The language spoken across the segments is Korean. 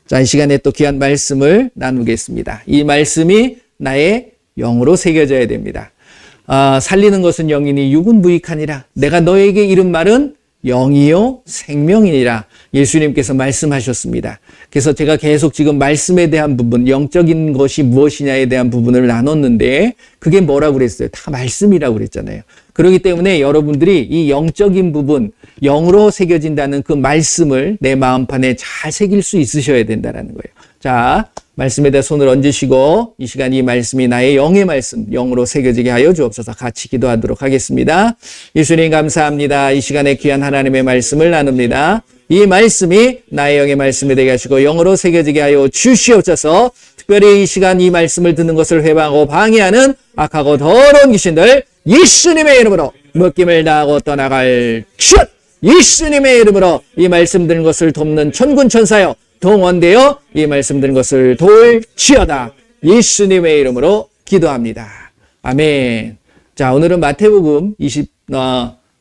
자, 이 시간에 또 귀한 말씀을 나누겠습니다. 이 말씀이 나의 영으로 새겨져야 됩니다. 살리는 것은 영이니 육은 무익하니라. 내가 너에게 이른 말은 영이요 생명이니라. 예수님께서 말씀하셨습니다. 그래서 제가 계속 지금 말씀에 대한 부분, 영적인 것이 무엇이냐에 대한 부분을 나눴는데 그게 뭐라고 그랬어요? 다 말씀이라고 그랬잖아요. 그렇기 때문에 여러분들이 이 영적인 부분, 영으로 새겨진다는 그 말씀을 내 마음판에 잘 새길 수 있으셔야 된다는 거예요. 자, 말씀에다 손을 얹으시고 이 시간 이 말씀이 나의 영의 말씀, 영으로 새겨지게 하여 주옵소서. 같이 기도하도록 하겠습니다. 예수님 감사합니다. 이 시간에 귀한 하나님의 말씀을 나눕니다. 이 말씀이 나의 영의 말씀이 되게 하시고 영으로 새겨지게 하여 주시옵소서. 특별히 이 시간 이 말씀을 듣는 것을 회방하고 방해하는 악하고 더러운 귀신들 예수님의 이름으로 묶임을 당하고 떠나갈 슛! 예수님의 이름으로 이 말씀 듣는 것을 돕는 천군 천사여 동원되어 이 말씀 드린 것을 도울지어다. 예수님의 이름으로 기도합니다. 아멘. 자, 오늘은 마태복음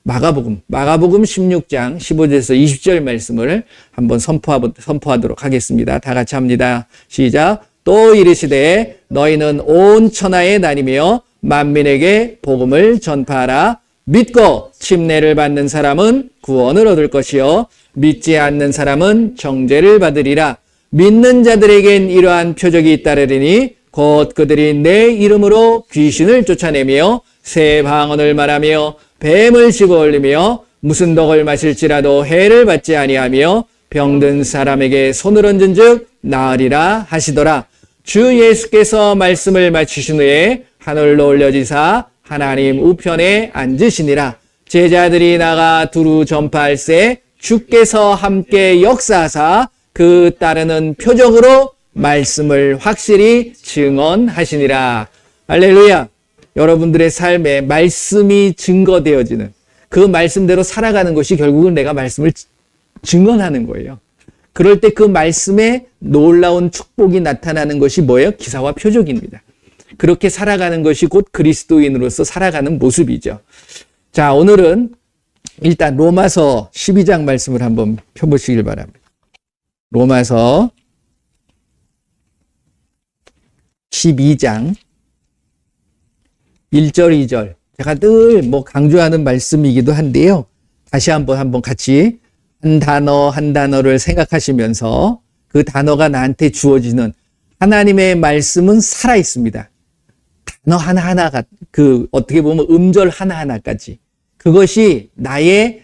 마가복음 16장 15절에서 20절 말씀을 한번 선포하도록 하겠습니다. 다 같이 합니다. 시작. 또 이르시되 너희는 온 천하에 다니며 만민에게 복음을 전파하라. 믿고 침례를 받는 사람은 구원을 얻을 것이요 믿지 않는 사람은 정죄를 받으리라. 믿는 자들에겐 이러한 표적이 잇따르리니 곧 그들이 내 이름으로 귀신을 쫓아내며 새 방언을 말하며 뱀을 집어올리며 무슨 독을 마실지라도 해를 받지 아니하며 병든 사람에게 손을 얹은 즉 나으리라 하시더라. 주 예수께서 말씀을 마치신 후에 하늘로 올려지사 하나님 우편에 앉으시니라. 제자들이 나가 두루 전파할세 주께서 함께 역사하사 그 따르는 표적으로 말씀을 확실히 증언하시니라. 할렐루야. 여러분들의 삶에 말씀이 증거되어지는 그 말씀대로 살아가는 것이 결국은 내가 말씀을 증언하는 거예요. 그럴 때 그 말씀에 놀라운 축복이 나타나는 것이 뭐예요? 기사와 표적입니다. 그렇게 살아가는 것이 곧 그리스도인으로서 살아가는 모습이죠. 자, 오늘은 일단 로마서 12장 말씀을 한번 펴보시길 바랍니다. 로마서 12장 1절, 2절. 제가 늘 강조하는 말씀이기도 한데요. 다시 한번 같이 한 단어 한 단어를 생각하시면서 그 단어가 나한테 주어지는 하나님의 말씀은 살아 있습니다. 단어 하나하나가 어떻게 보면 음절 하나하나까지 그것이 나의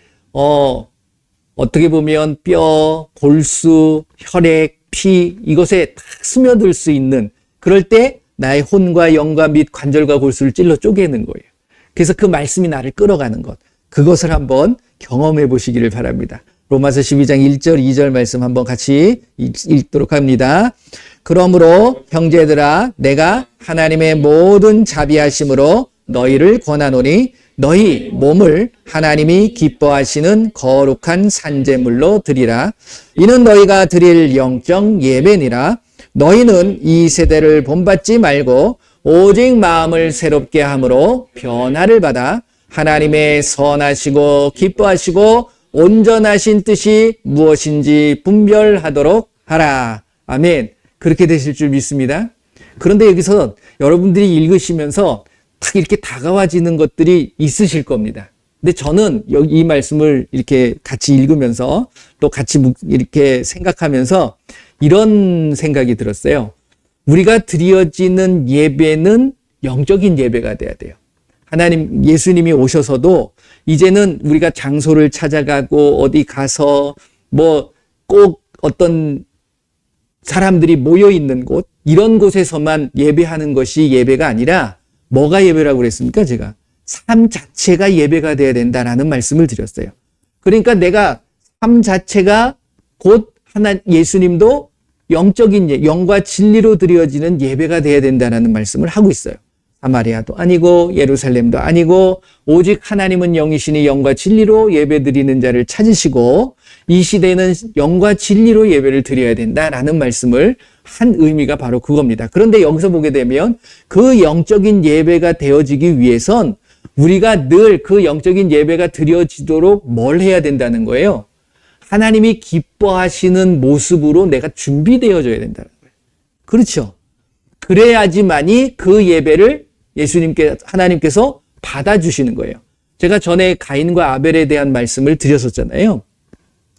어떻게 보면 뼈, 골수, 혈액, 피 이것에 다 스며들 수 있는 그럴 때 나의 혼과 영과 및 관절과 골수를 찔러 쪼개는 거예요. 그래서 그 말씀이 나를 끌어가는 것 그것을 한번 경험해 보시기를 바랍니다. 로마서 12장 1절 2절 말씀 한번 같이 읽도록 합니다. 그러므로 형제들아 내가 하나님의 모든 자비하심으로 너희를 권하노니 너희 몸을 하나님이 기뻐하시는 거룩한 산제물로 드리라. 이는 너희가 드릴 영적 예배니라. 너희는 이 세대를 본받지 말고 오직 마음을 새롭게 함으로 변화를 받아 하나님의 선하시고 기뻐하시고 온전하신 뜻이 무엇인지 분별하도록 하라. 아멘. 그렇게 되실 줄 믿습니다. 그런데 여기서 여러분들이 읽으시면서 딱 이렇게 다가와지는 것들이 있으실 겁니다. 근데 저는 이 말씀을 이렇게 같이 읽으면서 또 같이 이렇게 생각하면서 이런 생각이 들었어요. 우리가 드려지는 예배는 영적인 예배가 돼야 돼요. 하나님, 예수님이 오셔서도 이제는 우리가 장소를 찾아가고 어디 가서 꼭 어떤 사람들이 모여 있는 곳, 이런 곳에서만 예배하는 것이 예배가 아니라 뭐가 예배라고 그랬습니까? 제가 삶 자체가 예배가 돼야 된다라는 말씀을 드렸어요. 그러니까 내가 삶 자체가 곧 예수님도 영적인 영과 진리로 드려지는 예배가 돼야 된다는 말씀을 하고 있어요. 사마리아도 아니고 예루살렘도 아니고 오직 하나님은 영이시니 영과 진리로 예배드리는 자를 찾으시고 이 시대는 영과 진리로 예배를 드려야 된다라는 말씀을 한 의미가 바로 그겁니다. 그런데 여기서 보게 되면 그 영적인 예배가 되어지기 위해선 우리가 늘 그 영적인 예배가 드려지도록 뭘 해야 된다는 거예요? 하나님이 기뻐하시는 모습으로 내가 준비되어져야 된다는 거예요. 그렇죠? 그래야지만이 그 예배를 하나님께서 받아주시는 거예요. 제가 전에 가인과 아벨에 대한 말씀을 드렸었잖아요.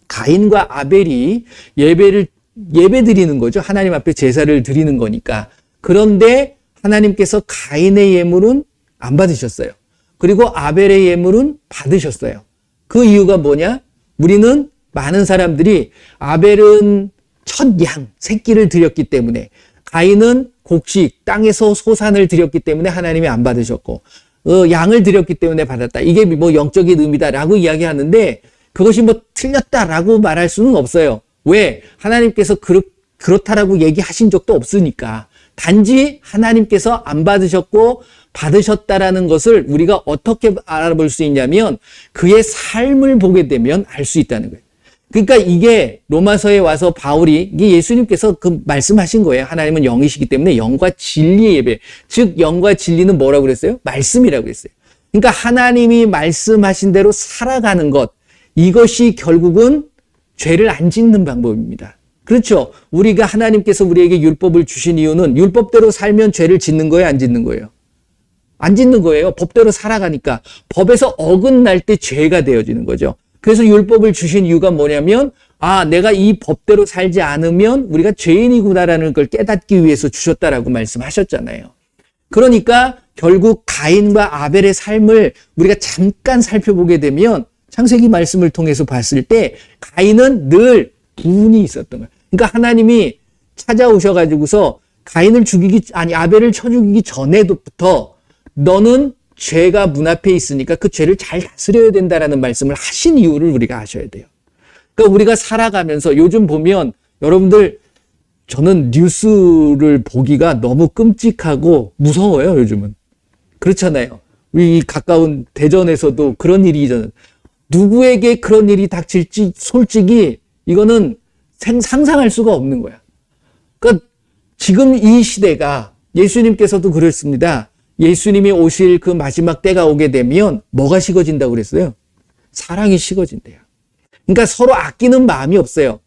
가인과 아벨이 예배 드리는 거죠. 하나님 앞에 제사를 드리는 거니까. 그런데 하나님께서 가인의 예물은 안 받으셨어요. 그리고 아벨의 예물은 받으셨어요. 그 이유가 뭐냐? 우리는 많은 사람들이 아벨은 첫 양, 새끼를 드렸기 때문에, 가인은 곡식, 땅에서 소산을 드렸기 때문에 하나님이 안 받으셨고, 양을 드렸기 때문에 받았다. 이게 뭐 영적인 의미다라고 이야기하는데, 그것이 뭐 틀렸다라고 말할 수는 없어요. 왜? 하나님께서 그렇다라고 얘기하신 적도 없으니까. 단지 하나님께서 안 받으셨고 받으셨다라는 것을 우리가 어떻게 알아볼 수 있냐면 그의 삶을 보게 되면 알 수 있다는 거예요. 그러니까 이게 로마서에 와서 바울이, 이게 예수님께서 그 말씀하신 거예요. 하나님은 영이시기 때문에 영과 진리의 예배. 즉 영과 진리는 뭐라고 그랬어요? 말씀이라고 그랬어요. 그러니까 하나님이 말씀하신 대로 살아가는 것, 이것이 결국은 죄를 안 짓는 방법입니다. 그렇죠? 우리가 하나님께서 우리에게 율법을 주신 이유는 율법대로 살면 죄를 짓는 거예요? 안 짓는 거예요? 안 짓는 거예요. 법대로 살아가니까. 법에서 어긋날 때 죄가 되어지는 거죠. 그래서 율법을 주신 이유가 뭐냐면, 내가 이 법대로 살지 않으면 우리가 죄인이구나라는 걸 깨닫기 위해서 주셨다라고 말씀하셨잖아요. 그러니까 결국 가인과 아벨의 삶을 우리가 잠깐 살펴보게 되면 창세기 말씀을 통해서 봤을 때 가인은 늘 분이 있었던 거예요. 그러니까 하나님이 찾아오셔가지고서 아벨을 쳐 죽이기 전에부터 너는 죄가 문 앞에 있으니까 그 죄를 잘 다스려야 된다라는 말씀을 하신 이유를 우리가 아셔야 돼요. 그러니까 우리가 살아가면서 요즘 보면 여러분들, 저는 뉴스를 보기가 너무 끔찍하고 무서워요, 요즘은. 그렇잖아요. 우리 가까운 대전에서도 그런 일이 누구에게 그런 일이 닥칠지 솔직히 이거는 상상할 수가 없는 거야. 그러니까 지금 이 시대가, 예수님께서도 그랬습니다. 예수님이 오실 그 마지막 때가 오게 되면 뭐가 식어진다고 그랬어요? 사랑이 식어진대요. 그러니까 서로 아끼는 마음이 없어요.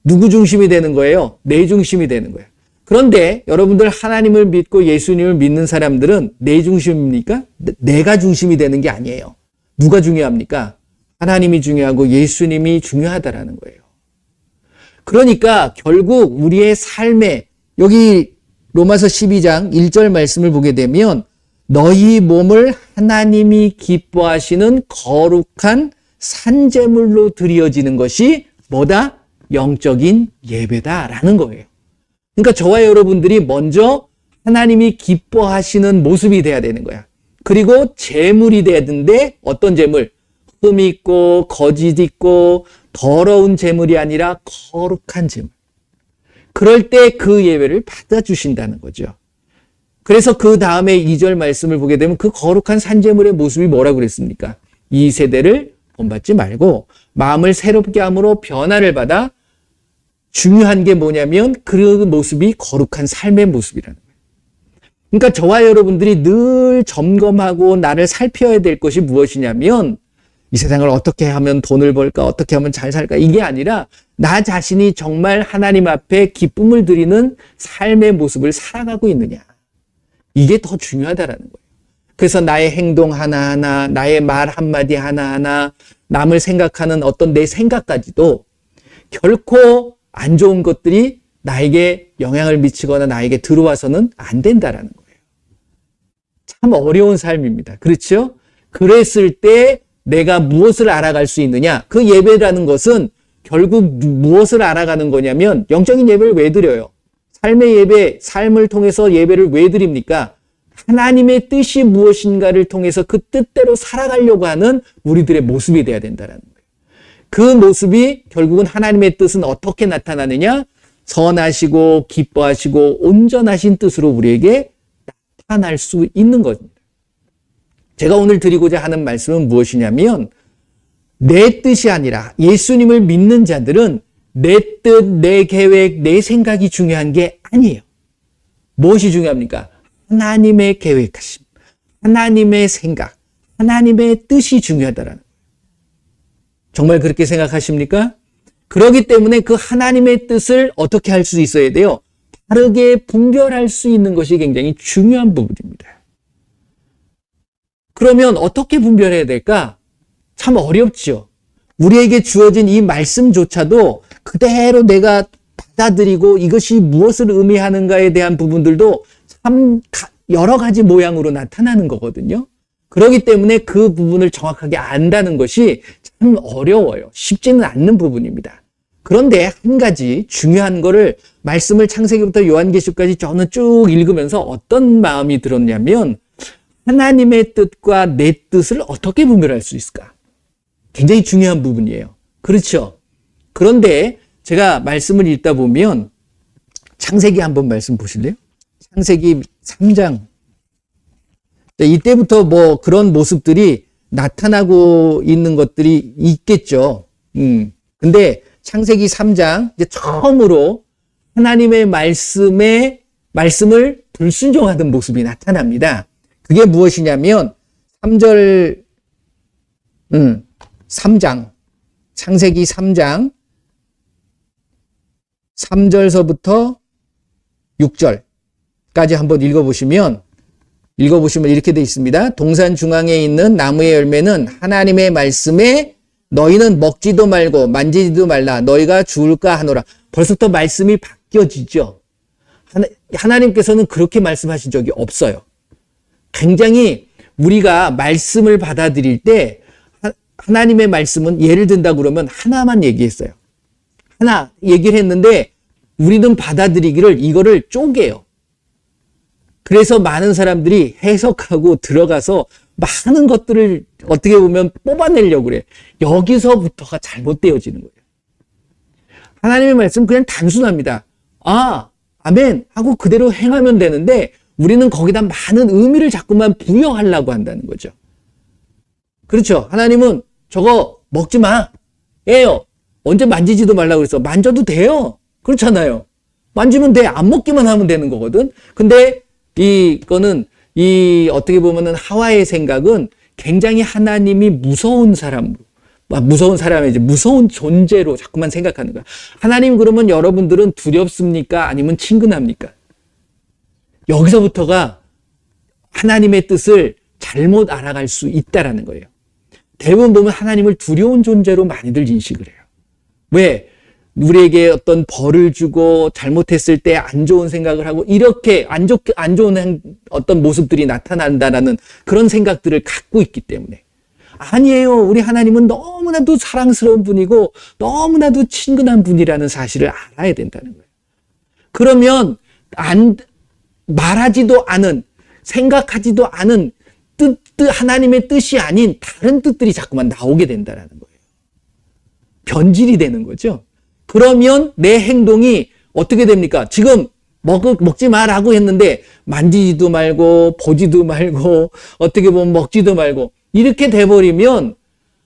누구 중심이 되는 거예요? 내 중심이 되는 거예요. 그런데 여러분들 하나님을 믿고 예수님을 믿는 사람들은 내 중심입니까? 내가 중심이 되는 게 아니에요. 누가 중요합니까? 하나님이 중요하고 예수님이 중요하다라는 거예요. 그러니까 결국 우리의 삶에, 여기 로마서 12장 1절 말씀을 보게 되면 너희 몸을 하나님이 기뻐하시는 거룩한 산제물로 드려지는 것이 뭐다? 영적인 예배다라는 거예요. 그러니까 저와 여러분들이 먼저 하나님이 기뻐하시는 모습이 돼야 되는 거야. 그리고 제물이 돼야 되는데 어떤 제물? 흠 있고 거짓 있고 더러운 제물이 아니라 거룩한 제물. 그럴 때 그 예배를 받아주신다는 거죠. 그래서 그 다음에 2절 말씀을 보게 되면 그 거룩한 산제물의 모습이 뭐라고 그랬습니까? 이 세대를 본받지 말고 마음을 새롭게 함으로 변화를 받아, 중요한 게 뭐냐면 그 모습이 거룩한 삶의 모습이라는 거예요. 그러니까 저와 여러분들이 늘 점검하고 나를 살펴야 될 것이 무엇이냐면 이 세상을 어떻게 하면 돈을 벌까? 어떻게 하면 잘 살까? 이게 아니라 나 자신이 정말 하나님 앞에 기쁨을 드리는 삶의 모습을 살아가고 있느냐. 이게 더 중요하다라는 거예요. 그래서 나의 행동 하나하나, 나의 말 한마디 하나하나, 남을 생각하는 어떤 내 생각까지도 결코 안 좋은 것들이 나에게 영향을 미치거나 나에게 들어와서는 안 된다라는 거예요. 참 어려운 삶입니다. 그렇죠? 그랬을 때 내가 무엇을 알아갈 수 있느냐? 그 예배라는 것은 결국 무엇을 알아가는 거냐면 영적인 예배를 왜 드려요? 삶의 예배, 삶을 통해서 예배를 왜 드립니까? 하나님의 뜻이 무엇인가를 통해서 그 뜻대로 살아가려고 하는 우리들의 모습이 돼야 된다는 거예요. 그 모습이 결국은 하나님의 뜻은 어떻게 나타나느냐? 선하시고 기뻐하시고 온전하신 뜻으로 우리에게 나타날 수 있는 것입니다. 제가 오늘 드리고자 하는 말씀은 무엇이냐면 내 뜻이 아니라 예수님을 믿는 자들은 내 뜻, 내 계획, 내 생각이 중요한 게 아니에요. 무엇이 중요합니까? 하나님의 계획하심, 하나님의 생각, 하나님의 뜻이 중요하다라는 거예요. 정말 그렇게 생각하십니까? 그렇기 때문에 그 하나님의 뜻을 어떻게 할 수 있어야 돼요? 바르게 분별할 수 있는 것이 굉장히 중요한 부분입니다. 그러면 어떻게 분별해야 될까? 참 어렵죠. 우리에게 주어진 이 말씀조차도 그대로 내가 받아들이고 이것이 무엇을 의미하는가에 대한 부분들도 참 여러 가지 모양으로 나타나는 거거든요. 그렇기 때문에 그 부분을 정확하게 안다는 것이 참 어려워요. 쉽지는 않는 부분입니다. 그런데 한 가지 중요한 거를 말씀을 창세기부터 요한계시록까지 저는 쭉 읽으면서 어떤 마음이 들었냐면 하나님의 뜻과 내 뜻을 어떻게 분별할 수 있을까? 굉장히 중요한 부분이에요. 그렇죠? 그런데 제가 말씀을 읽다 보면 창세기 한번 말씀 보실래요? 창세기 3장. 이때부터 뭐 그런 모습들이 나타나고 있는 것들이 있겠죠. 근데 창세기 3장 이제 처음으로 하나님의 말씀을 불순종하던 모습이 나타납니다. 그게 무엇이냐면 3장 창세기 3장 3절서부터 6절까지 한번 읽어보시면 이렇게 되어 있습니다. 동산 중앙에 있는 나무의 열매는 하나님의 말씀에 너희는 먹지도 말고 만지지도 말라 너희가 죽을까 하노라. 벌써부터 말씀이 바뀌어지죠. 하나님께서는 그렇게 말씀하신 적이 없어요. 굉장히 우리가 말씀을 받아들일 때 하나님의 말씀은 예를 든다 그러면 하나만 얘기했어요. 하나 얘기를 했는데 우리는 받아들이기를 이거를 쪼개요. 그래서 많은 사람들이 해석하고 들어가서 많은 것들을 어떻게 보면 뽑아내려고 그래. 여기서부터가 잘못되어지는 거예요. 하나님의 말씀 그냥 단순합니다. 아, 아멘 하고 그대로 행하면 되는데 우리는 거기다 많은 의미를 자꾸만 부여하려고 한다는 거죠. 그렇죠. 하나님은 저거 먹지 마. 예요. 언제 만지지도 말라고 그랬어. 만져도 돼요. 그렇잖아요. 만지면 돼. 안 먹기만 하면 되는 거거든. 근데 이거는 어떻게 보면은 하와의 생각은 굉장히 하나님이 무서운 사람이지 무서운 존재로 자꾸만 생각하는 거야. 하나님 그러면 여러분들은 두렵습니까? 아니면 친근합니까? 여기서부터가 하나님의 뜻을 잘못 알아갈 수 있다라는 거예요. 대부분 보면 하나님을 두려운 존재로 많이들 인식을 해요. 왜? 우리에게 어떤 벌을 주고 잘못했을 때 안 좋은 생각을 하고 이렇게 안 좋은 어떤 모습들이 나타난다라는 그런 생각들을 갖고 있기 때문에. 아니에요. 우리 하나님은 너무나도 사랑스러운 분이고 너무나도 친근한 분이라는 사실을 알아야 된다는 거예요. 그러면 말하지도 않은 생각하지도 않은 하나님의 뜻이 아닌 다른 뜻들이 자꾸만 나오게 된다는 거예요. 변질이 되는 거죠. 그러면 내 행동이 어떻게 됩니까? 지금 먹지 마라고 했는데 만지지도 말고 보지도 말고 어떻게 보면 먹지도 말고 이렇게 돼버리면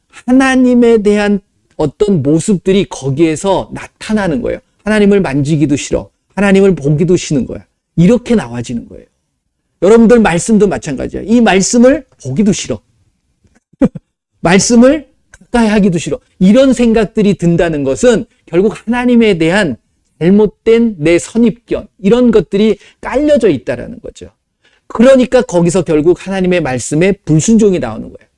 하나님에 대한 어떤 모습들이 거기에서 나타나는 거예요. 하나님을 만지기도 싫어. 하나님을 보기도 싫은 거야. 이렇게 나와지는 거예요. 여러분들 말씀도 마찬가지야. 이 말씀을 보기도 싫어. 말씀을 가까이 하기도 싫어. 이런 생각들이 든다는 것은 결국 하나님에 대한 잘못된 내 선입견 이런 것들이 깔려져 있다라는 거죠. 그러니까 거기서 결국 하나님의 말씀에 불순종이 나오는 거예요.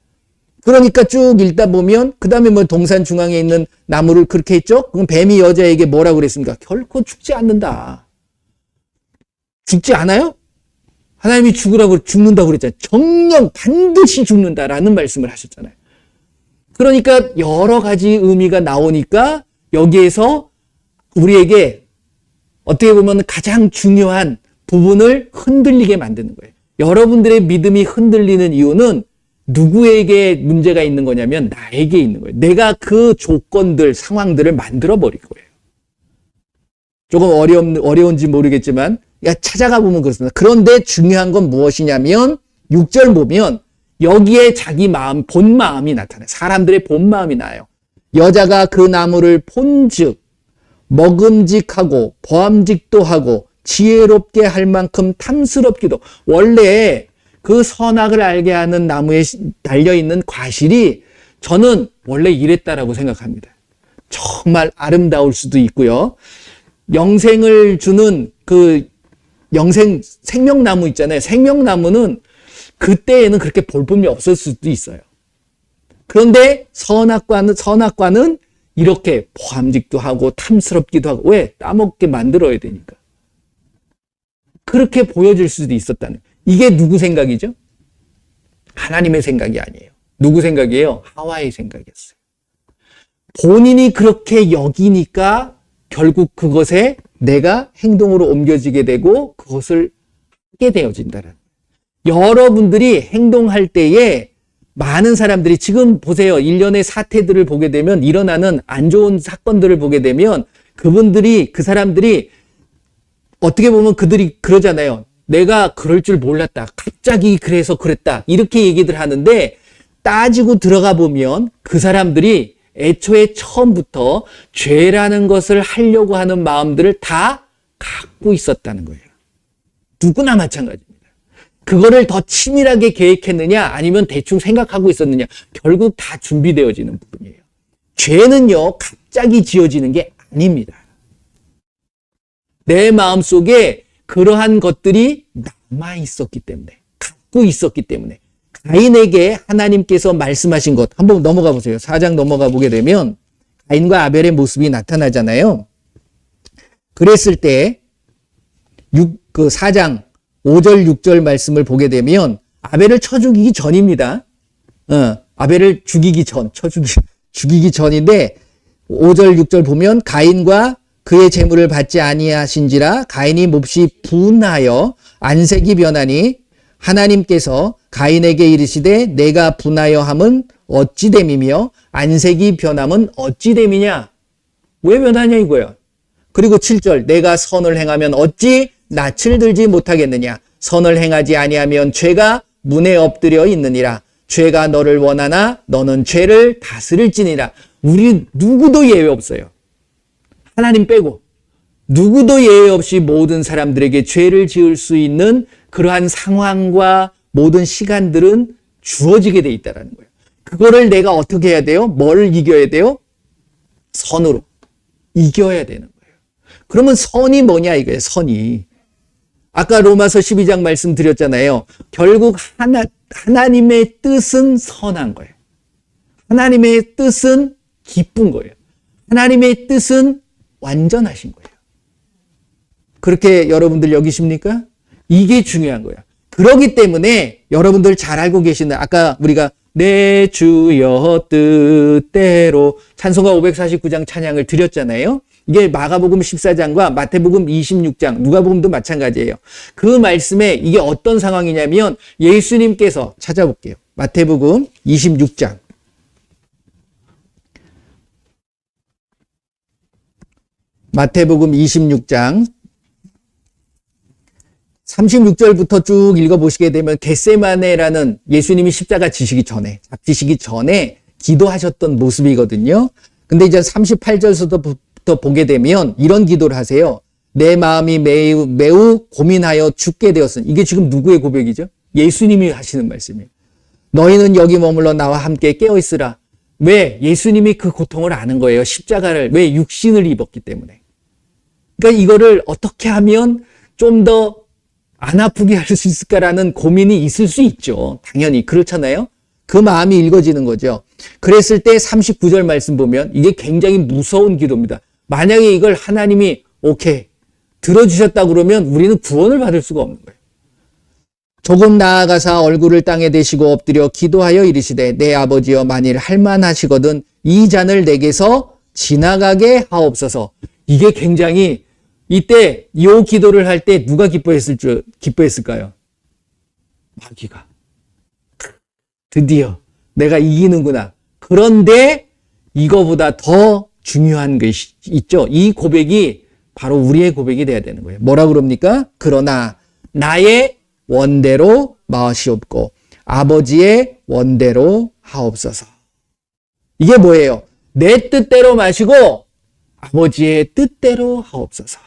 그러니까 쭉 읽다 보면 그 다음에 뭐 동산 중앙에 있는 나무를 그렇게 했죠. 그럼 뱀이 여자에게 뭐라고 그랬습니까? 결코 죽지 않는다. 죽지 않아요? 하나님이 죽는다고 그랬잖아요. 정녕 반드시 죽는다라는 말씀을 하셨잖아요. 그러니까 여러 가지 의미가 나오니까 여기에서 우리에게 어떻게 보면 가장 중요한 부분을 흔들리게 만드는 거예요. 여러분들의 믿음이 흔들리는 이유는 누구에게 문제가 있는 거냐면 나에게 있는 거예요. 내가 그 조건들, 상황들을 만들어버린 거예요. 조금 어려운지 모르겠지만 찾아가 보면 그렇습니다. 그런데 중요한 건 무엇이냐면 6절 보면 여기에 자기 마음, 본 마음이 나타나요. 사람들의 본 마음이 나요. 여자가 그 나무를 본즉 먹음직하고 보암직도 하고 지혜롭게 할 만큼 탐스럽기도. 원래 그 선악을 알게 하는 나무에 달려있는 과실이 저는 원래 이랬다라고 생각합니다. 정말 아름다울 수도 있고요. 영생을 주는 그 생명나무 있잖아요. 생명나무는 그때에는 그렇게 볼품이 없을 수도 있어요. 그런데 선악과는 이렇게 보암직도 하고 탐스럽기도 하고, 왜? 따먹게 만들어야 되니까. 그렇게 보여질 수도 있었다는. 이게 누구 생각이죠? 하나님의 생각이 아니에요. 누구 생각이에요? 하와의 생각이었어요. 본인이 그렇게 여기니까 결국 그것에 내가 행동으로 옮겨지게 되고 그것을 하게 되어진다는. 여러분들이 행동할 때에 많은 사람들이 지금 보세요. 일련의 사태들을 보게 되면, 일어나는 안 좋은 사건들을 보게 되면 그 사람들이 어떻게 보면 그들이 그러잖아요. 내가 그럴 줄 몰랐다. 갑자기 그래서 그랬다. 이렇게 얘기들 하는데, 따지고 들어가 보면 그 사람들이 애초에 처음부터 죄라는 것을 하려고 하는 마음들을 다 갖고 있었다는 거예요. 누구나 마찬가지입니다. 그거를 더 치밀하게 계획했느냐, 아니면 대충 생각하고 있었느냐, 결국 다 준비되어지는 부분이에요. 죄는요, 갑자기 지어지는 게 아닙니다. 내 마음속에 그러한 것들이 남아 있었기 때문에, 갖고 있었기 때문에, 가인에게 하나님께서 말씀하신 것, 한번 넘어가 보세요. 4장 넘어가 보게 되면 가인과 아벨의 모습이 나타나잖아요. 그랬을 때 4장 5절 6절 말씀을 보게 되면 아벨을 쳐 죽이기 전입니다. 아벨을 죽이기 전인데 5절 6절 보면 가인과 그의 재물을 받지 아니하신지라 가인이 몹시 분하여 안색이 변하니 하나님께서 가인에게 이르시되 내가 분하여 함은 어찌 됨이며 안색이 변함은 어찌 됨이냐. 왜 변하냐 이거야. 그리고 7절 내가 선을 행하면 어찌 낯을 들지 못하겠느냐. 선을 행하지 아니하면 죄가 문에 엎드려 있느니라. 죄가 너를 원하나 너는 죄를 다스릴지니라. 우리 누구도 예외 없어요. 하나님 빼고 누구도 예외 없이 모든 사람들에게 죄를 지을 수 있는 그러한 상황과 모든 시간들은 주어지게 돼 있다는 거예요. 그거를 내가 어떻게 해야 돼요? 뭘 이겨야 돼요? 선으로 이겨야 되는 거예요. 그러면 선이 뭐냐 이거예요. 선이. 아까 로마서 12장 말씀드렸잖아요. 결국 하나님의 뜻은 선한 거예요. 하나님의 뜻은 기쁜 거예요. 하나님의 뜻은 완전하신 거예요. 그렇게 여러분들 여기십니까? 이게 중요한 거예요. 그렇기 때문에 여러분들 잘 알고 계시는, 아까 우리가 내 주여 뜻대로 찬송가 549장 찬양을 드렸잖아요. 이게 마가복음 14장과 마태복음 26장, 누가복음도 마찬가지예요. 그 말씀에 이게 어떤 상황이냐면 예수님께서, 찾아볼게요. 마태복음 26장. 마태복음 26장 36절부터 쭉 읽어보시게 되면 겟세마네라는 예수님이 십자가 지시기 전에, 잡히시기 전에 기도하셨던 모습이거든요. 근데 이제 38절부터 보게 되면 이런 기도를 하세요. 내 마음이 매우 고민하여 죽게 되었으니. 이게 지금 누구의 고백이죠? 예수님이 하시는 말씀이에요. 너희는 여기 머물러 나와 함께 깨어있으라. 왜? 예수님이 그 고통을 아는 거예요. 십자가를. 왜? 육신을 입었기 때문에. 그러니까 이거를 어떻게 하면 좀 더 안 아프게 할 수 있을까라는 고민이 있을 수 있죠. 당연히 그렇잖아요. 그 마음이 읽어지는 거죠. 그랬을 때 39절 말씀 보면 이게 굉장히 무서운 기도입니다. 만약에 이걸 하나님이 오케이 들어주셨다 그러면 우리는 구원을 받을 수가 없는 거예요. 조금 나아가사 얼굴을 땅에 대시고 엎드려 기도하여 이르시되 내 아버지여 만일 할만하시거든 이 잔을 내게서 지나가게 하옵소서. 이게 굉장히, 이때 이 기도를 할 때 누가 기뻐했을까요? 마귀가. 드디어 내가 이기는구나. 그런데 이거보다 더 중요한 것이 있죠. 이 고백이 바로 우리의 고백이 돼야 되는 거예요. 뭐라 그럽니까? 그러나 나의 원대로 마시옵고 아버지의 원대로 하옵소서. 이게 뭐예요? 내 뜻대로 마시고 아버지의 뜻대로 하옵소서.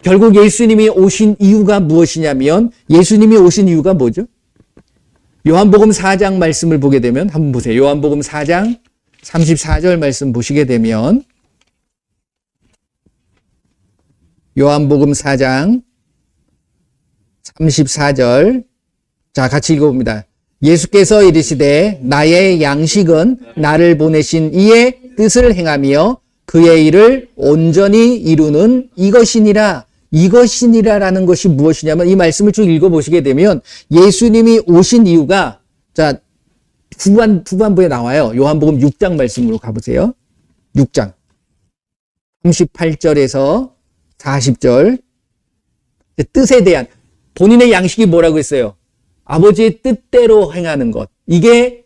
결국 예수님이 오신 이유가 무엇이냐면, 예수님이 오신 이유가 뭐죠? 요한복음 4장 말씀을 보게 되면 한번 보세요. 요한복음 4장 34절 말씀 보시게 되면 요한복음 4장 34절 자 같이 읽어봅니다. 예수께서 이르시되 나의 양식은 나를 보내신 이의 뜻을 행하며 그의 일을 온전히 이루는 이것이니라. 이것이니라라는 것이 무엇이냐면 이 말씀을 쭉 읽어보시게 되면 예수님이 오신 이유가 자 후반부에 나와요. 요한복음 6장 말씀으로 가보세요. 6장 38절에서 40절 뜻에 대한 본인의 양식이 뭐라고 했어요? 아버지의 뜻대로 행하는 것. 이게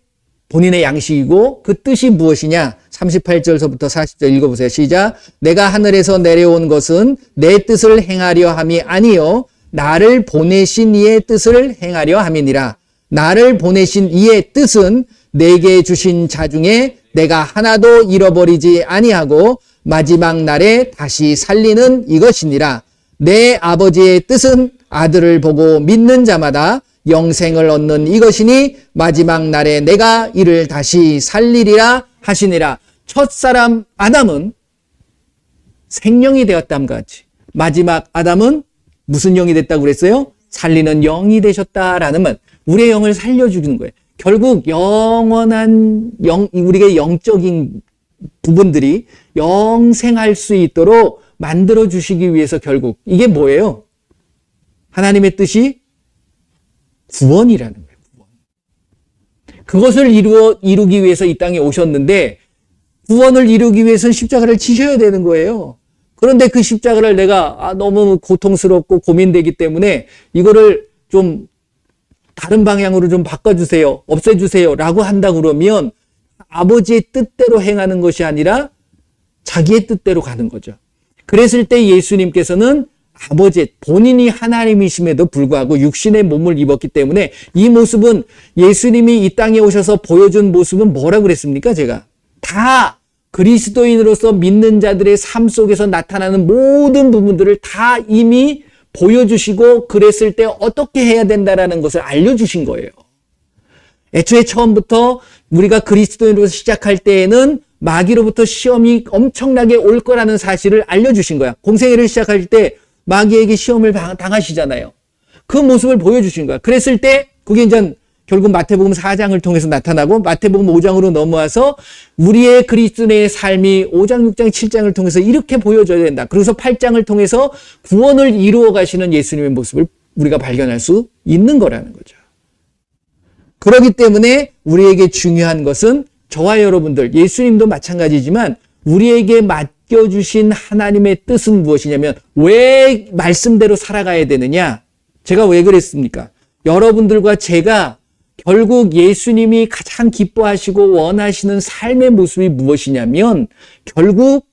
본인의 양식이고 그 뜻이 무엇이냐? 38절서부터 40절 읽어보세요. 시작. 내가 하늘에서 내려온 것은 내 뜻을 행하려 함이 아니요 나를 보내신 이의 뜻을 행하려 함이니라. 나를 보내신 이의 뜻은 내게 주신 자 중에 내가 하나도 잃어버리지 아니하고 마지막 날에 다시 살리는 이것이니라. 내 아버지의 뜻은 아들을 보고 믿는 자마다 영생을 얻는 이것이니 마지막 날에 내가 이를 다시 살리리라 하시니라. 첫사람 아담은 생명이 되었다함과 같이 마지막 아담은 무슨 영이 됐다고 그랬어요? 살리는 영이 되셨다라는 말. 우리의 영을 살려주는 거예요. 결국 영원한 우리의 영적인 부분들이 영생할 수 있도록 만들어 주시기 위해서 결국 이게 뭐예요? 하나님의 뜻이 구원이라는 거예요. 구원. 그것을 이루기 위해서 이 땅에 오셨는데 구원을 이루기 위해서는 십자가를 지셔야 되는 거예요. 그런데 그 십자가를 내가 너무 고통스럽고 고민되기 때문에 이거를 좀 다른 방향으로 좀 바꿔주세요. 없애주세요. 라고 한다 그러면 아버지의 뜻대로 행하는 것이 아니라 자기의 뜻대로 가는 거죠. 그랬을 때 예수님께서는 아버지, 본인이 하나님이심에도 불구하고 육신의 몸을 입었기 때문에 이 모습은 예수님이 이 땅에 오셔서 보여준 모습은 뭐라고 그랬습니까? 제가 다 그리스도인으로서 믿는 자들의 삶 속에서 나타나는 모든 부분들을 다 이미 보여주시고 그랬을 때 어떻게 해야 된다라는 것을 알려주신 거예요. 애초에 처음부터 우리가 그리스도인으로서 시작할 때에는 마귀로부터 시험이 엄청나게 올 거라는 사실을 알려주신 거야. 공생애를 시작할 때 마귀에게 시험을 당하시잖아요. 그 모습을 보여주신 거야. 그랬을 때 그게 이제 결국 마태복음 4장을 통해서 나타나고 마태복음 5장으로 넘어와서 우리의 그리스도인의 삶이 5장, 6장, 7장을 통해서 이렇게 보여줘야 된다. 그래서 8장을 통해서 구원을 이루어 가시는 예수님의 모습을 우리가 발견할 수 있는 거라는 거죠. 그렇기 때문에 우리에게 중요한 것은 저와 여러분들, 예수님도 마찬가지지만 우리에게 맡겨주신 하나님의 뜻은 무엇이냐면 왜 말씀대로 살아가야 되느냐? 제가 왜 그랬습니까? 여러분들과 제가 결국 예수님이 가장 기뻐하시고 원하시는 삶의 모습이 무엇이냐면 결국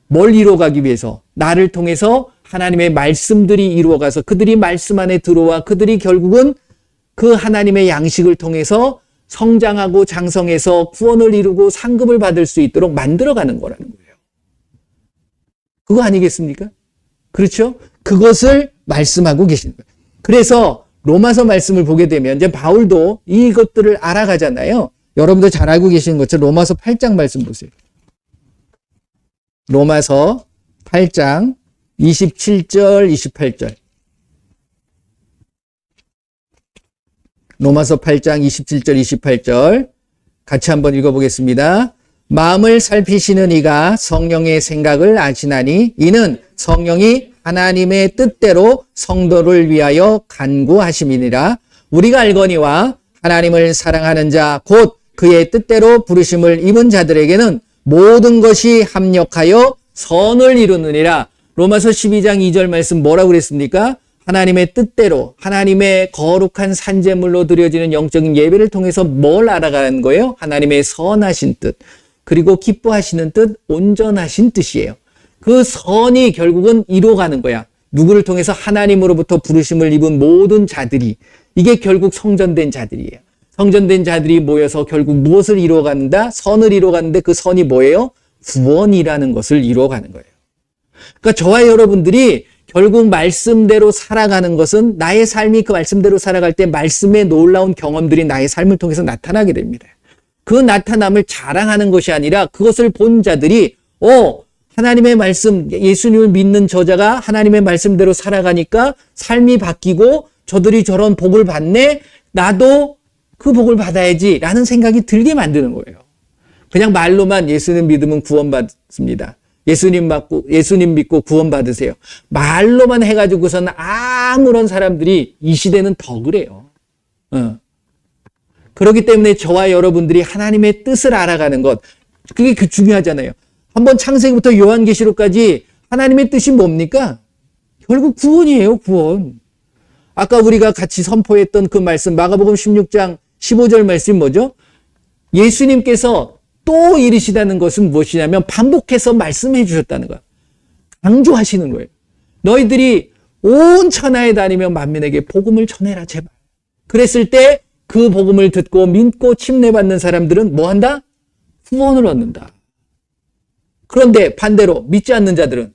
뭘 이루어가기 위해서 나를 통해서 하나님의 말씀들이 이루어가서 그들이 말씀 안에 들어와 그들이 결국은 그 하나님의 양식을 통해서 성장하고 장성해서 구원을 이루고 상급을 받을 수 있도록 만들어가는 거라는 거예요. 그거 아니겠습니까? 그렇죠? 그것을 말씀하고 계시는 거예요. 그래서 로마서 말씀을 보게 되면 이제 바울도 이것들을 알아가잖아요. 여러분들 잘 알고 계시는 것처럼 로마서 8장 말씀 보세요. 로마서 8장 27절, 28절. 로마서 8장 27절, 28절. 같이 한번 읽어보겠습니다. 마음을 살피시는 이가 성령의 생각을 아시나니 이는 성령이 하나님의 뜻대로 성도를 위하여 간구하심이니라. 우리가 알거니와 하나님을 사랑하는 자 곧 그의 뜻대로 부르심을 입은 자들에게는 모든 것이 합력하여 선을 이루느니라. 로마서 12장 2절 말씀 뭐라고 그랬습니까? 하나님의 뜻대로 하나님의 거룩한 산제물로 드려지는 영적인 예배를 통해서 뭘 알아가는 거예요? 하나님의 선하신 뜻, 그리고 기뻐하시는 뜻, 온전하신 뜻이에요. 그 선이 결국은 이루어가는 거야. 누구를 통해서? 하나님으로부터 부르심을 입은 모든 자들이. 이게 결국 성전된 자들이에요. 성전된 자들이 모여서 결국 무엇을 이루어간다? 선을 이루어가는데 그 선이 뭐예요? 구원이라는 것을 이루어가는 거예요. 그러니까 저와 여러분들이 결국 말씀대로 살아가는 것은 나의 삶이 그 말씀대로 살아갈 때 말씀의 놀라운 경험들이 나의 삶을 통해서 나타나게 됩니다. 그 나타남을 자랑하는 것이 아니라 그것을 본 자들이 하나님의 말씀, 예수님을 믿는 저자가 하나님의 말씀대로 살아가니까 삶이 바뀌고 저들이 저런 복을 받네, 나도 그 복을 받아야지 라는 생각이 들게 만드는 거예요. 그냥 말로만 예수님 믿으면 구원받습니다. 예수님 믿고 구원받으세요. 말로만 해가지고서는 아무런 사람들이 이 시대는 더 그래요. 그렇기 때문에 저와 여러분들이 하나님의 뜻을 알아가는 것, 그게 중요하잖아요. 한번 창세기부터 요한계시록까지 하나님의 뜻이 뭡니까? 결국 구원이에요, 구원. 아까 우리가 같이 선포했던 그 말씀, 마가복음 16장 15절 말씀이 뭐죠? 예수님께서 또 이르시다는 것은 무엇이냐면 반복해서 말씀해 주셨다는 거야. 강조하시는 거예요. 너희들이 온 천하에 다니며 만민에게 복음을 전해라, 제발. 그랬을 때 그 복음을 듣고 믿고 침례받는 사람들은 뭐 한다? 구원을 얻는다. 그런데 반대로 믿지 않는 자들은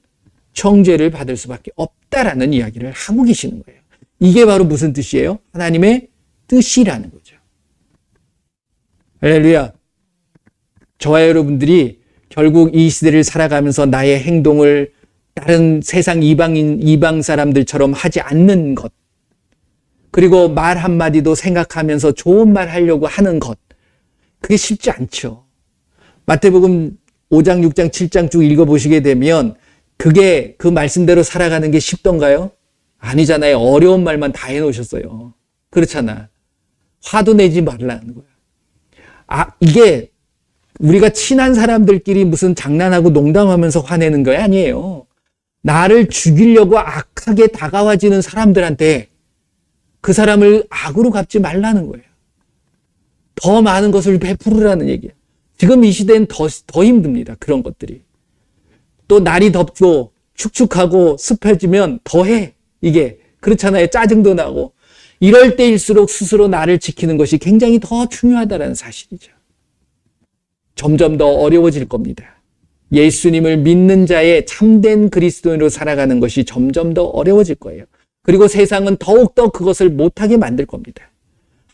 정죄를 받을 수밖에 없다라는 이야기를 하고 계시는 거예요. 이게 바로 무슨 뜻이에요? 하나님의 뜻이라는 거죠. 할렐루야. 저와 여러분들이 결국 이 시대를 살아가면서 나의 행동을 다른 세상 이방 사람들처럼 하지 않는 것, 그리고 말 한마디도 생각하면서 좋은 말 하려고 하는 것, 그게 쉽지 않죠. 마태복음 5장, 6장, 7장 쭉 읽어보시게 되면 그게 그 말씀대로 살아가는 게 쉽던가요? 아니잖아요. 어려운 말만 다 해놓으셨어요. 그렇잖아. 화도 내지 말라는 거야. 이게 우리가 친한 사람들끼리 무슨 장난하고 농담하면서 화내는 거 아니에요. 나를 죽이려고 악하게 다가와지는 사람들한테 그 사람을 악으로 갚지 말라는 거예요. 더 많은 것을 베풀으라는 얘기예요. 지금 이 시대는 더 힘듭니다. 그런 것들이. 또 날이 덥고 축축하고 습해지면 더해. 이게 그렇잖아요. 짜증도 나고. 이럴 때일수록 스스로 나를 지키는 것이 굉장히 더 중요하다는 사실이죠. 점점 더 어려워질 겁니다. 예수님을 믿는 자의 참된 그리스도인으로 살아가는 것이 점점 더 어려워질 거예요. 그리고 세상은 더욱더 그것을 못하게 만들 겁니다.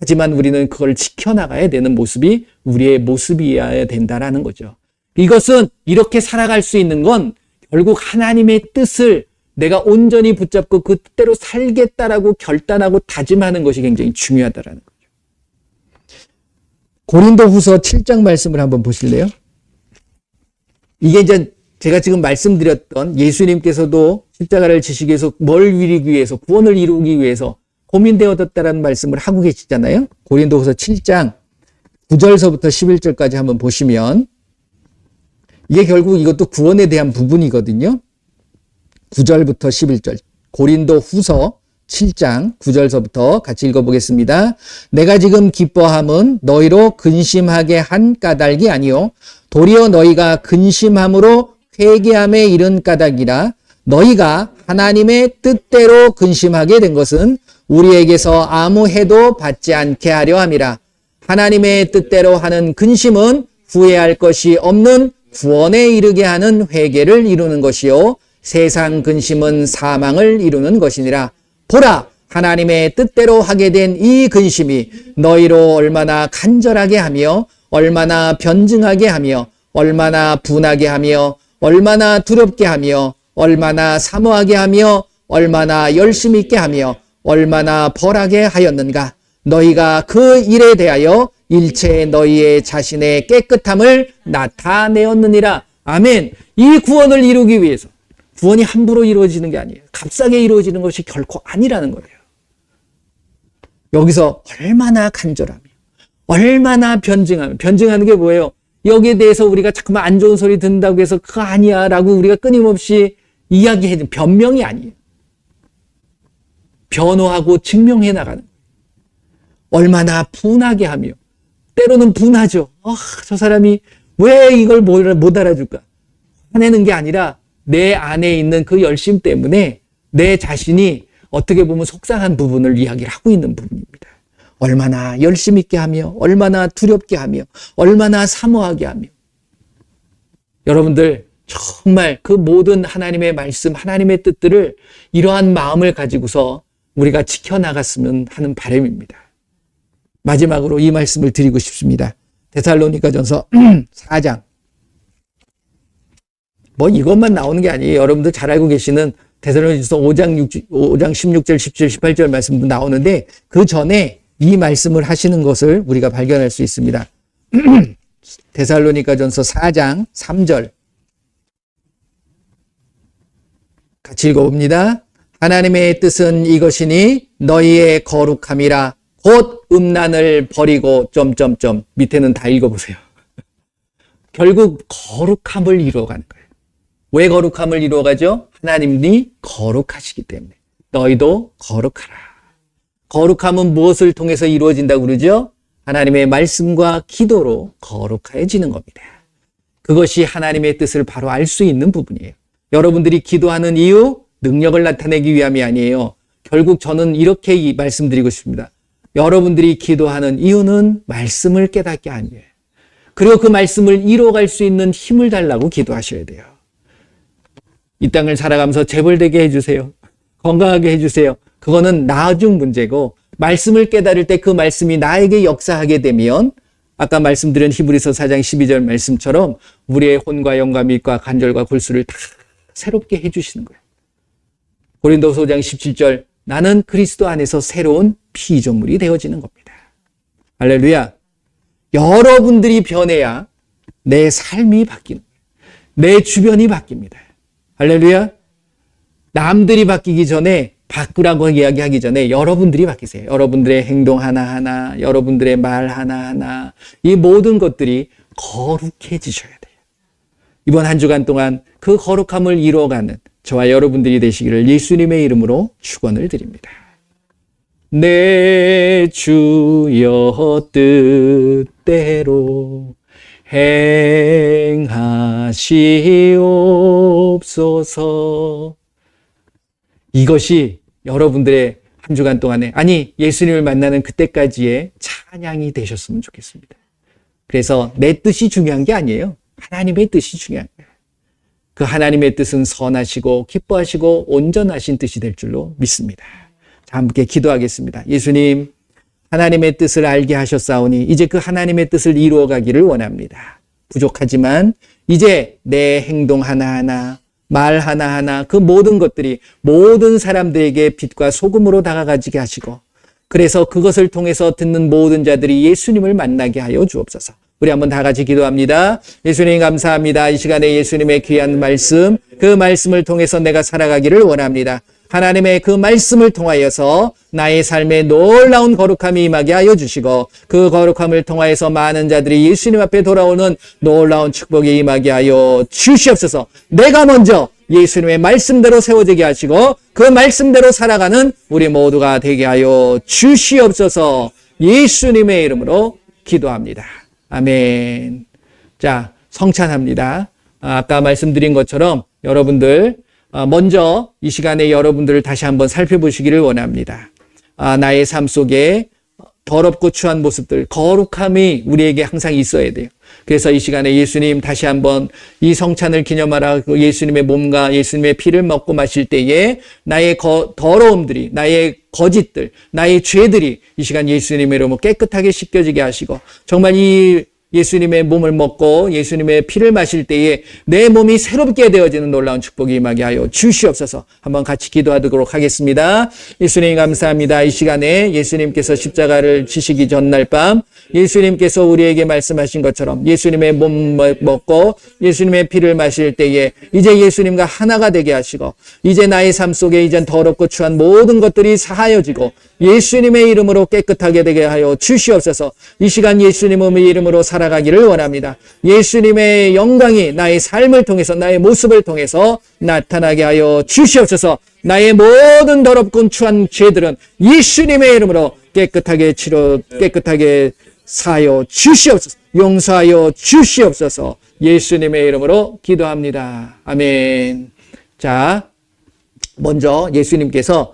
하지만 우리는 그걸 지켜나가야 되는 모습이 우리의 모습이어야 된다라는 거죠. 이것은 이렇게 살아갈 수 있는 건 결국 하나님의 뜻을 내가 온전히 붙잡고 그 뜻대로 살겠다라고 결단하고 다짐하는 것이 굉장히 중요하다라는 거죠. 고린도후서 7장 말씀을 한번 보실래요? 이게 이제 제가 지금 말씀드렸던 예수님께서도 십자가를 지시기 위해서 뭘 이루기 위해서, 구원을 이루기 위해서 고민되어졌다라는 말씀을 하고 계시잖아요. 고린도후서 7장 9절서부터 11절까지 한번 보시면 이게 결국 이것도 구원에 대한 부분이거든요. 9절부터 11절. 고린도후서 7장 9절서부터 같이 읽어보겠습니다. 내가 지금 기뻐함은 너희로 근심하게 한 까닭이 아니요 도리어 너희가 근심함으로 회개함에 이른 까닭이라. 너희가 하나님의 뜻대로 근심하게 된 것은 우리에게서 아무 해도 받지 않게 하려 함이라. 하나님의 뜻대로 하는 근심은 후회할 것이 없는 구원에 이르게 하는 회개를 이루는 것이요 세상 근심은 사망을 이루는 것이니라. 보라, 하나님의 뜻대로 하게 된 이 근심이 너희로 얼마나 간절하게 하며 얼마나 변증하게 하며 얼마나 분하게 하며 얼마나 두렵게 하며 얼마나 사모하게 하며 얼마나 열심 있게 하며 얼마나 벌하게 하였는가. 너희가 그 일에 대하여 일체 너희의 자신의 깨끗함을 나타내었느니라. 아멘. 이 구원을 이루기 위해서, 구원이 함부로 이루어지는 게 아니에요. 값싸게 이루어지는 것이 결코 아니라는 거예요. 여기서 얼마나 간절하며 얼마나 변증하며, 변증하는 게 뭐예요? 여기에 대해서 우리가 자꾸만 안 좋은 소리 듣는다고 해서 그거 아니야 라고 우리가 끊임없이 이야기해, 변명이 아니에요. 변호하고 증명해 나가는 거예요. 얼마나 분하게 하며, 때로는 분하죠. 저 사람이 왜 이걸 못 알아줄까? 화내는 게 아니라 내 안에 있는 그 열심 때문에 내 자신이 어떻게 보면 속상한 부분을 이야기를 하고 있는 부분입니다. 얼마나 열심 있게 하며 얼마나 두렵게 하며 얼마나 사모하게 하며. 여러분들 정말 그 모든 하나님의 말씀, 하나님의 뜻들을 이러한 마음을 가지고서 우리가 지켜나갔으면 하는 바람입니다. 마지막으로 이 말씀을 드리고 싶습니다. 데살로니가전서 4장. 뭐 이것만 나오는 게 아니에요. 여러분들 잘 알고 계시는 데살로니가전서 5장 16절, 17, 18절 말씀도 나오는데 그 전에 이 말씀을 하시는 것을 우리가 발견할 수 있습니다. 데살로니가전서 4장 3절. 같이 읽어봅니다. 하나님의 뜻은 이것이니 너희의 거룩함이라 곧 음란을 버리고 점점점 밑에는 다 읽어보세요. 결국 거룩함을 이루어가는 거예요. 왜 거룩함을 이루어가죠? 하나님이 거룩하시기 때문에 너희도 거룩하라. 거룩함은 무엇을 통해서 이루어진다고 그러죠? 하나님의 말씀과 기도로 거룩해지는 겁니다. 그것이 하나님의 뜻을 바로 알 수 있는 부분이에요. 여러분들이 기도하는 이유, 능력을 나타내기 위함이 아니에요. 결국 저는 이렇게 말씀드리고 싶습니다. 여러분들이 기도하는 이유는 말씀을 깨닫게 아니에요. 그리고 그 말씀을 이루어갈 수 있는 힘을 달라고 기도하셔야 돼요. 이 땅을 살아가면서 재벌되게 해주세요. 건강하게 해주세요. 그거는 나중 문제고 말씀을 깨달을 때 그 말씀이 나에게 역사하게 되면 아까 말씀드린 히브리서 4장 12절 말씀처럼 우리의 혼과 영과 밑과 관절과 골수를 다 새롭게 해주시는 거예요. 고린도서 5장 17절 나는 그리스도 안에서 새로운 피조물이 되어지는 겁니다. 할렐루야. 여러분들이 변해야 내 삶이 바뀌는 거예요. 내 주변이 바뀝니다. 할렐루야. 남들이 바뀌기 전에 바꾸라고 이야기하기 전에 여러분들이 바뀌세요. 여러분들의 행동 하나하나, 여러분들의 말 하나하나 이 모든 것들이 거룩해지셔야 돼요. 이번 한 주간 동안 그 거룩함을 이루어가는 저와 여러분들이 되시기를 예수님의 이름으로 축원을 드립니다. 내 주여 뜻대로 행하시옵소서. 이것이 여러분들의 한 주간 동안에 아니 예수님을 만나는 그때까지의 찬양이 되셨으면 좋겠습니다. 그래서 내 뜻이 중요한 게 아니에요. 하나님의 뜻이 중요한 거예요. 그 하나님의 뜻은 선하시고 기뻐하시고 온전하신 뜻이 될 줄로 믿습니다. 자, 함께 기도하겠습니다. 예수님, 하나님의 뜻을 알게 하셨사오니 이제 그 하나님의 뜻을 이루어가기를 원합니다. 부족하지만 이제 내 행동 하나하나, 말 하나하나 그 모든 것들이 모든 사람들에게 빛과 소금으로 다가가지게 하시고 그래서 그것을 통해서 듣는 모든 자들이 예수님을 만나게 하여 주옵소서. 우리 한번 다 같이 기도합니다. 예수님 감사합니다. 이 시간에 예수님의 귀한 말씀, 그 말씀을 통해서 내가 살아가기를 원합니다. 하나님의 그 말씀을 통하여서 나의 삶에 놀라운 거룩함이 임하게 하여 주시고 그 거룩함을 통하여서 많은 자들이 예수님 앞에 돌아오는 놀라운 축복이 임하게 하여 주시옵소서. 내가 먼저 예수님의 말씀대로 세워지게 하시고 그 말씀대로 살아가는 우리 모두가 되게 하여 주시옵소서. 예수님의 이름으로 기도합니다. 아멘. 자, 성찬합니다. 아까 말씀드린 것처럼 여러분들 먼저 이 시간에 여러분들을 다시 한번 살펴보시기를 원합니다. 나의 삶 속에 더럽고 추한 모습들, 거룩함이 우리에게 항상 있어야 돼요. 그래서 이 시간에 예수님 다시 한번 이 성찬을 기념하라 예수님의 몸과 예수님의 피를 먹고 마실 때에 나의 더러움들이, 나의 거짓들, 나의 죄들이 이 시간 예수님의 이름으로 깨끗하게 씻겨지게 하시고 정말 이 예수님의 몸을 먹고 예수님의 피를 마실 때에 내 몸이 새롭게 되어지는 놀라운 축복이 임하게 하여 주시옵소서. 한번 같이 기도하도록 하겠습니다. 예수님 감사합니다. 이 시간에 예수님께서 십자가를 지시기 전날 밤 예수님께서 우리에게 말씀하신 것처럼 예수님의 몸 먹고 예수님의 피를 마실 때에 이제 예수님과 하나가 되게 하시고 이제 나의 삶 속에 이젠 더럽고 추한 모든 것들이 사하여지고 예수님의 이름으로 깨끗하게 되게 하여 주시옵소서. 이 시간 예수님의 이름으로 살아가기를 원합니다. 예수님의 영광이 나의 삶을 통해서 나의 모습을 통해서 나타나게 하여 주시옵소서. 나의 모든 더럽고 추한 죄들은 예수님의 이름으로 깨끗하게 사하여 주시옵소서. 용서하여 주시옵소서. 예수님의 이름으로 기도합니다. 아멘. 자, 먼저 예수님께서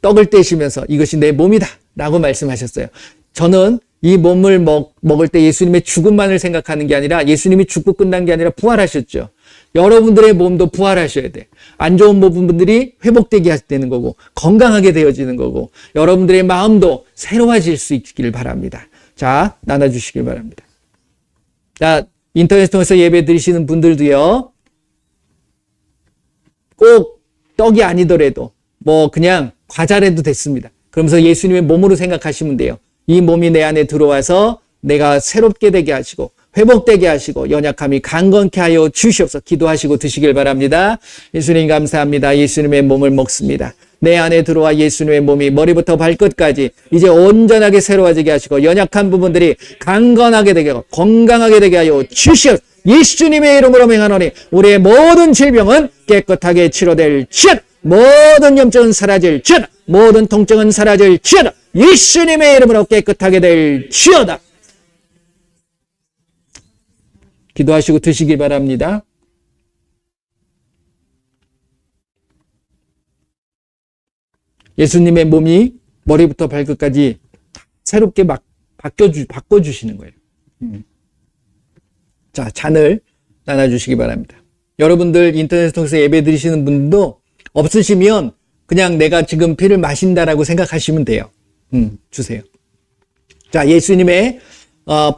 떡을 떼시면서 이것이 내 몸이다 라고 말씀하셨어요. 저는 이 몸을 먹을 때 예수님의 죽음만을 생각하는 게 아니라 예수님이 죽고 끝난 게 아니라 부활하셨죠. 여러분들의 몸도 부활하셔야 돼. 안 좋은 부분들이 회복되게 되는 거고 건강하게 되어지는 거고 여러분들의 마음도 새로워질 수 있기를 바랍니다. 자, 나눠주시길 바랍니다. 자, 인터넷 통해서 예배 드리시는 분들도요, 꼭 떡이 아니더라도 뭐 그냥 과자라도 됐습니다. 그러면서 예수님의 몸으로 생각하시면 돼요. 이 몸이 내 안에 들어와서 내가 새롭게 되게 하시고 회복되게 하시고 연약함이 강건케 하여 주시옵소서. 기도하시고 드시길 바랍니다. 예수님 감사합니다. 예수님의 몸을 먹습니다. 내 안에 들어와 예수님의 몸이 머리부터 발끝까지 이제 온전하게 새로워지게 하시고 연약한 부분들이 강건하게 되게 하고 건강하게 되게 하여 주시옵소서. 예수님의 이름으로 명하노니 우리의 모든 질병은 깨끗하게 치료될 지어다. 모든 염증은 사라질 지어다. 모든 통증은 사라질 지어다. 예수님의 이름으로 깨끗하게 될 지어다. 기도하시고 드시기 바랍니다. 예수님의 몸이 머리부터 발끝까지 새롭게 막 바꿔주시는 거예요. 자, 잔을 나눠주시기 바랍니다. 여러분들 인터넷 통해서 예배 드리시는 분도 없으시면 그냥 내가 지금 피를 마신다라고 생각하시면 돼요. 주세요. 자, 예수님의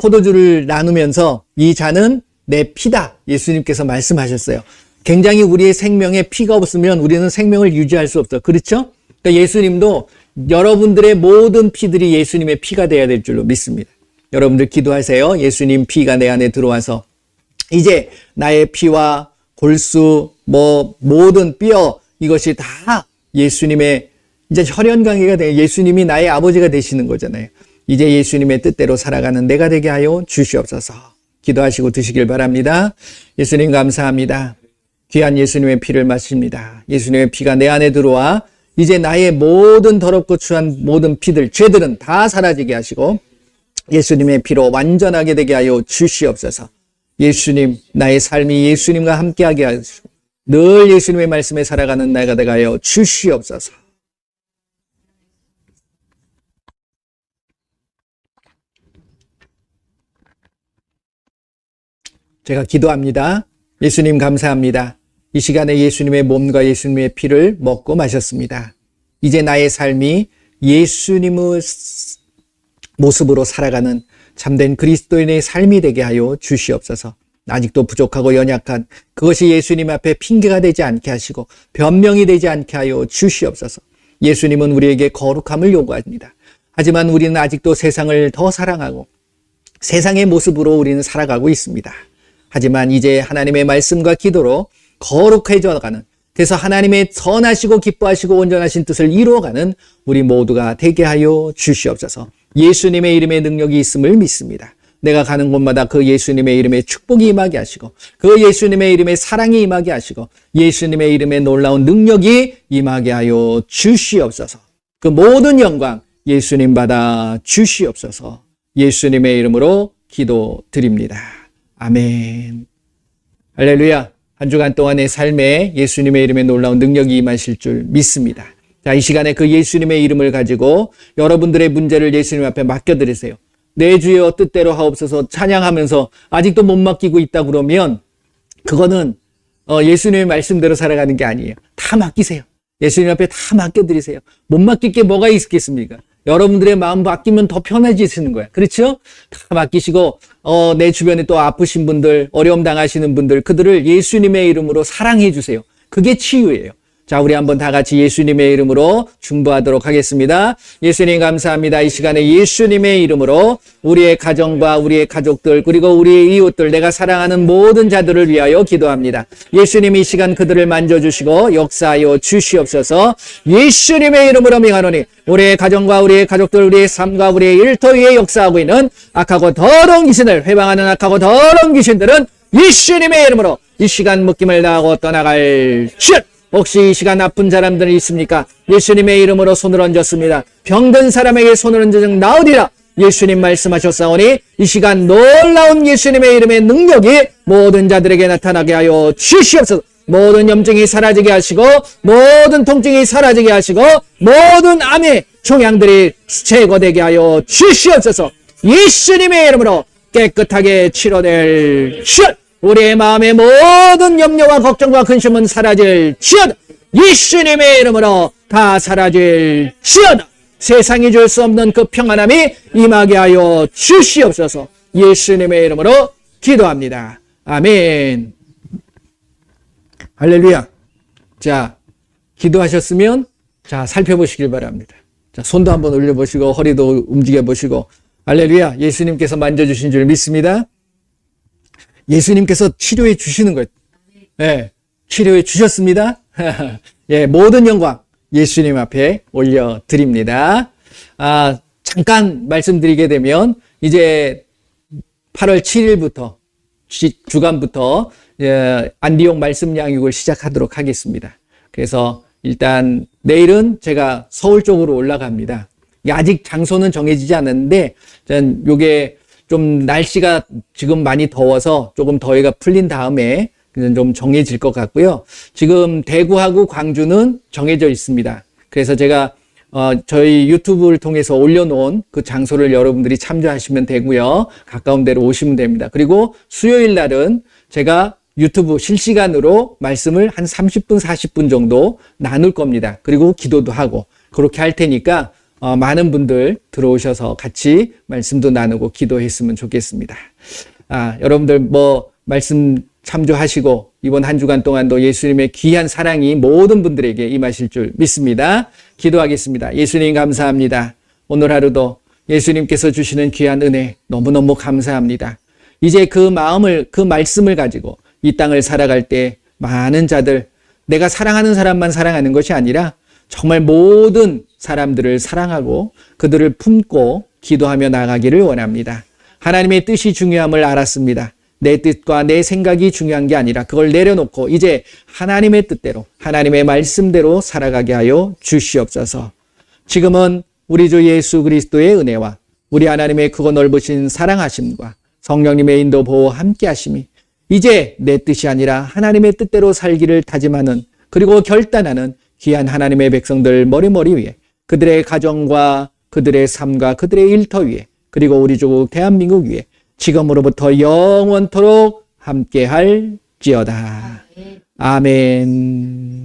포도주를 나누면서 이 잔은 내 피다. 예수님께서 말씀하셨어요. 굉장히 우리의 생명에 피가 없으면 우리는 생명을 유지할 수 없어요. 그렇죠? 그러니까 예수님도 여러분들의 모든 피들이 예수님의 피가 되어야 될 줄로 믿습니다. 여러분들 기도하세요. 예수님 피가 내 안에 들어와서 이제 나의 피와 골수, 모든 뼈 이것이 다 예수님의 이제 혈연관계가 돼요. 예수님이 나의 아버지가 되시는 거잖아요. 이제 예수님의 뜻대로 살아가는 내가 되게 하여 주시옵소서. 기도하시고 드시길 바랍니다. 예수님 감사합니다. 귀한 예수님의 피를 마십니다. 예수님의 피가 내 안에 들어와 이제 나의 모든 더럽고 추한 모든 피들, 죄들은 다 사라지게 하시고 예수님의 피로 완전하게 되게 하여 주시옵소서. 예수님, 나의 삶이 예수님과 함께하게 하시고 늘 예수님의 말씀에 살아가는 나가 되게 하여 주시옵소서. 제가 기도합니다. 예수님 감사합니다. 이 시간에 예수님의 몸과 예수님의 피를 먹고 마셨습니다. 이제 나의 삶이 예수님의 모습으로 살아가는 참된 그리스도인의 삶이 되게 하여 주시옵소서. 아직도 부족하고 연약한 그것이 예수님 앞에 핑계가 되지 않게 하시고 변명이 되지 않게 하여 주시옵소서. 예수님은 우리에게 거룩함을 요구합니다. 하지만 우리는 아직도 세상을 더 사랑하고 세상의 모습으로 우리는 살아가고 있습니다. 하지만 이제 하나님의 말씀과 기도로 거룩해져가는, 그래서 하나님의 선하시고 기뻐하시고 온전하신 뜻을 이루어가는 우리 모두가 되게 하여 주시옵소서. 예수님의 이름의 능력이 있음을 믿습니다. 내가 가는 곳마다 그 예수님의 이름의 축복이 임하게 하시고 그 예수님의 이름의 사랑이 임하게 하시고 예수님의 이름의 놀라운 능력이 임하게 하여 주시옵소서. 그 모든 영광 예수님 받아 주시옵소서. 예수님의 이름으로 기도드립니다. 아멘. 할렐루야. 한 주간 동안의 삶에 예수님의 이름의 놀라운 능력이 임하실 줄 믿습니다. 자, 이 시간에 그 예수님의 이름을 가지고 여러분들의 문제를 예수님 앞에 맡겨드리세요. 내 주여 뜻대로 하옵소서 찬양하면서 아직도 못 맡기고 있다 그러면 그거는 예수님의 말씀대로 살아가는 게 아니에요. 다 맡기세요. 예수님 앞에 다 맡겨드리세요. 못 맡길 게 뭐가 있겠습니까? 여러분들의 마음 맡기면 더 편해지시는 거야. 그렇죠? 다 맡기시고 내 주변에 또 아프신 분들, 어려움 당하시는 분들, 그들을 예수님의 이름으로 사랑해 주세요. 그게 치유예요. 자, 우리 한번 다 같이 예수님의 이름으로 중보하도록 하겠습니다. 예수님 감사합니다. 이 시간에 예수님의 이름으로 우리의 가정과 우리의 가족들 그리고 우리의 이웃들 내가 사랑하는 모든 자들을 위하여 기도합니다. 예수님 이 시간 그들을 만져주시고 역사하여 주시옵소서. 예수님의 이름으로 명하노니 우리의 가정과 우리의 가족들 우리의 삶과 우리의 일터 위에 역사하고 있는 악하고 더러운 귀신을 회방하는 악하고 더러운 귀신들은 예수님의 이름으로 이 시간 묶임을 당하고 떠나갈 슛! 혹시 이 시간 아픈 사람들이 있습니까? 예수님의 이름으로 손을 얹었습니다. 병든 사람에게 손을 얹은 나으리라. 예수님 말씀하셨사오니 이 시간 놀라운 예수님의 이름의 능력이 모든 자들에게 나타나게 하여 주시옵소서. 모든 염증이 사라지게 하시고 모든 통증이 사라지게 하시고 모든 암의 종양들이 제거되게 하여 주시옵소서. 예수님의 이름으로 깨끗하게 치료될 슛! 우리의 마음의 모든 염려와 걱정과 근심은 사라질 지어다. 예수님의 이름으로 다 사라질 지어다. 세상이 줄 수 없는 그 평안함이 임하게 하여 주시옵소서. 예수님의 이름으로 기도합니다. 아멘. 할렐루야. 자, 기도하셨으면 자, 살펴보시길 바랍니다. 자, 손도 한번 올려보시고 허리도 움직여보시고 할렐루야. 예수님께서 만져주신 줄 믿습니다. 예수님께서 치료해 주시는 거예요. 네, 치료해 주셨습니다. 예, 모든 영광 예수님 앞에 올려드립니다. 잠깐 말씀드리게 되면 이제 8월 7일부터 주간부터 안디옥 말씀 양육을 시작하도록 하겠습니다. 그래서 일단 내일은 제가 서울 쪽으로 올라갑니다. 아직 장소는 정해지지 않았는데 요게 좀 날씨가 지금 많이 더워서 조금 더위가 풀린 다음에 좀 정해질 것 같고요. 지금 대구하고 광주는 정해져 있습니다. 그래서 제가 저희 유튜브를 통해서 올려놓은 그 장소를 여러분들이 참조하시면 되고요. 가까운 데로 오시면 됩니다. 그리고 수요일 날은 제가 유튜브 실시간으로 말씀을 한 30분, 40분 정도 나눌 겁니다. 그리고 기도도 하고 그렇게 할 테니까 많은 분들 들어오셔서 같이 말씀도 나누고 기도했으면 좋겠습니다. 여러분들 말씀 참조하시고 이번 한 주간 동안도 예수님의 귀한 사랑이 모든 분들에게 임하실 줄 믿습니다. 기도하겠습니다. 예수님 감사합니다. 오늘 하루도 예수님께서 주시는 귀한 은혜 너무너무 감사합니다. 이제 그 마음을, 그 말씀을 가지고 이 땅을 살아갈 때 많은 자들, 내가 사랑하는 사람만 사랑하는 것이 아니라 정말 모든 사람들을 사랑하고 그들을 품고 기도하며 나가기를 원합니다. 하나님의 뜻이 중요함을 알았습니다. 내 뜻과 내 생각이 중요한 게 아니라 그걸 내려놓고 이제 하나님의 뜻대로 하나님의 말씀대로 살아가게 하여 주시옵소서. 지금은 우리 주 예수 그리스도의 은혜와 우리 하나님의 크고 넓으신 사랑하심과 성령님의 인도 보호 함께 하심이 이제 내 뜻이 아니라 하나님의 뜻대로 살기를 다짐하는 그리고 결단하는 귀한 하나님의 백성들 머리머리 위에 그들의 가정과 그들의 삶과 그들의 일터 위에 그리고 우리 조국 대한민국 위에 지금으로부터 영원토록 함께할지어다. 아멘.